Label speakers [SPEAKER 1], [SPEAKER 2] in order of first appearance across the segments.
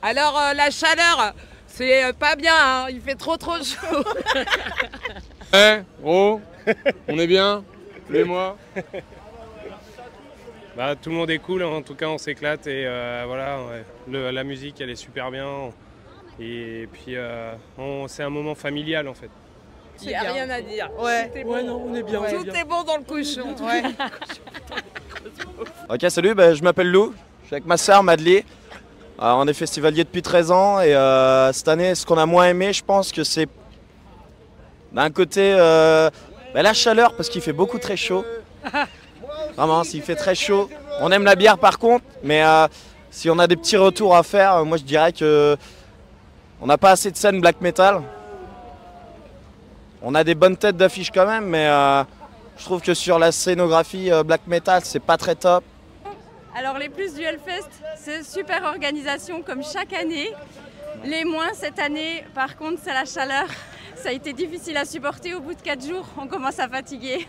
[SPEAKER 1] Alors la chaleur, c'est pas bien, hein, il fait trop chaud.
[SPEAKER 2] Oh, on est bien, tous et moi. Bah, tout le monde est cool, en tout cas on s'éclate et voilà, ouais. La musique elle est super bien et puis c'est un moment familial en fait.
[SPEAKER 1] Il n'y a rien à dire.
[SPEAKER 3] Ouais,
[SPEAKER 1] Tout est bon.
[SPEAKER 3] non, on est bien.
[SPEAKER 1] Tout est bon dans le cochon. Ouais.
[SPEAKER 4] Ok, salut, je m'appelle Lou, je suis avec ma sœur Madeleine. On est festivalier depuis 13 ans et cette année, ce qu'on a moins aimé, je pense que c'est d'un côté la chaleur parce qu'il fait beaucoup très chaud. Vraiment, s'il fait très chaud, on aime la bière par contre, mais si on a des petits retours à faire, moi je dirais que on n'a pas assez de scène black metal. On a des bonnes têtes d'affiche quand même, mais je trouve que sur la scénographie black metal, c'est pas très top.
[SPEAKER 5] Alors les plus du Hellfest, c'est super organisation comme chaque année. Les moins cette année, par contre, c'est la chaleur. Ça a été difficile à supporter au bout de 4 jours, on commence à fatiguer.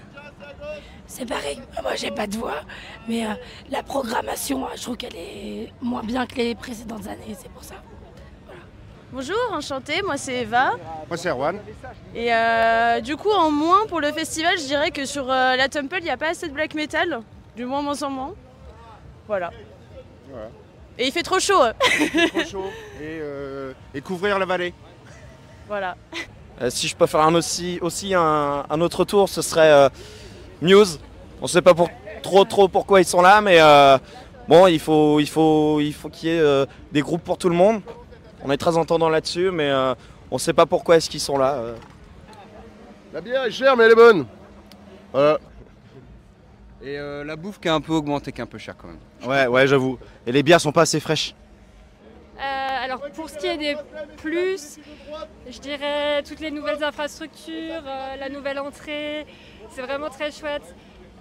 [SPEAKER 6] C'est pareil, moi j'ai pas de voix, mais la programmation, je trouve qu'elle est moins bien que les précédentes années, c'est pour ça. Voilà.
[SPEAKER 7] Bonjour, enchantée, moi c'est Eva.
[SPEAKER 8] Moi c'est Erwan.
[SPEAKER 7] Et du coup en moins pour le festival, je dirais que sur la Temple, il n'y a pas assez de black metal, du moins en moins. Voilà. Et il fait trop chaud.
[SPEAKER 8] Il fait trop chaud et couvrir la vallée.
[SPEAKER 7] Voilà.
[SPEAKER 4] Si je peux faire aussi un autre tour, ce serait Muse. On ne sait pas trop pourquoi ils sont là, mais bon, il faut qu'il y ait des groupes pour tout le monde. On est très entendant là-dessus, mais on ne sait pas pourquoi est-ce qu'ils sont là.
[SPEAKER 8] La bière est chère, mais elle est bonne. Voilà.
[SPEAKER 9] Et la bouffe qui a un peu augmenté, qui est un peu chère quand même.
[SPEAKER 4] Ouais, j'avoue. Et les bières sont pas assez fraîches.
[SPEAKER 10] Alors pour ce qui est des plus, je dirais toutes les nouvelles infrastructures, la nouvelle entrée, c'est vraiment très chouette.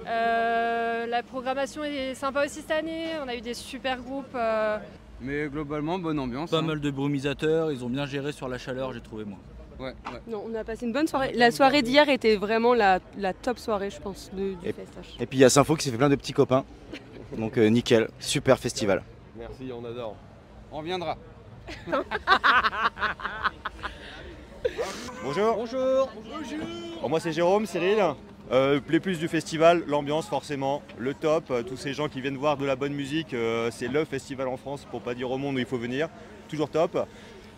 [SPEAKER 10] La programmation est sympa aussi cette année, on a eu des super groupes.
[SPEAKER 9] Mais globalement, bonne ambiance.
[SPEAKER 3] Pas mal de brumisateurs, ils ont bien géré sur la chaleur, j'ai trouvé moi.
[SPEAKER 9] Ouais.
[SPEAKER 11] Non, on a passé une bonne soirée. La soirée d'hier était vraiment la top soirée, je pense, du festage.
[SPEAKER 4] Et puis il y a Sympho qui s'est fait plein de petits copains. Donc nickel, super festival.
[SPEAKER 8] Merci, on adore.
[SPEAKER 9] On viendra.
[SPEAKER 12] Bonjour. Bonjour. Moi c'est Jérôme, Cyril. Les plus du festival, l'ambiance forcément, le top, tous ces gens qui viennent voir de la bonne musique, c'est le festival en France, pour pas dire au monde où il faut venir, toujours top.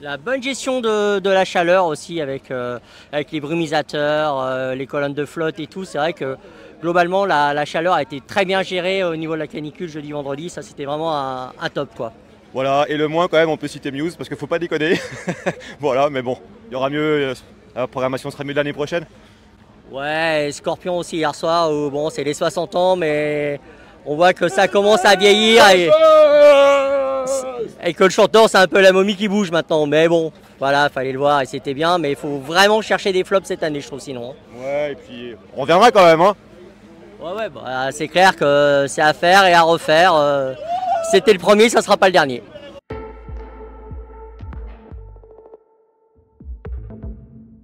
[SPEAKER 13] La bonne gestion de la chaleur aussi avec les brumisateurs, les colonnes de flotte et tout, c'est vrai que globalement la chaleur a été très bien gérée au niveau de la canicule jeudi vendredi, ça c'était vraiment un top quoi.
[SPEAKER 12] Voilà, et le moins quand même on peut citer Muse parce qu'il faut pas déconner. Voilà, mais bon, il y aura mieux, la programmation sera mieux l'année prochaine.
[SPEAKER 13] Ouais, Scorpion aussi hier soir, où, bon c'est les 60 ans mais on voit que ça commence à vieillir et que le chanteur c'est un peu la momie qui bouge maintenant, mais bon, voilà, fallait le voir et c'était bien, mais il faut vraiment chercher des flops cette année je trouve sinon.
[SPEAKER 12] Ouais, et puis on reviendra quand même hein.
[SPEAKER 13] Ouais, bah, c'est clair que c'est à faire et à refaire. C'était le premier, ça sera pas le dernier.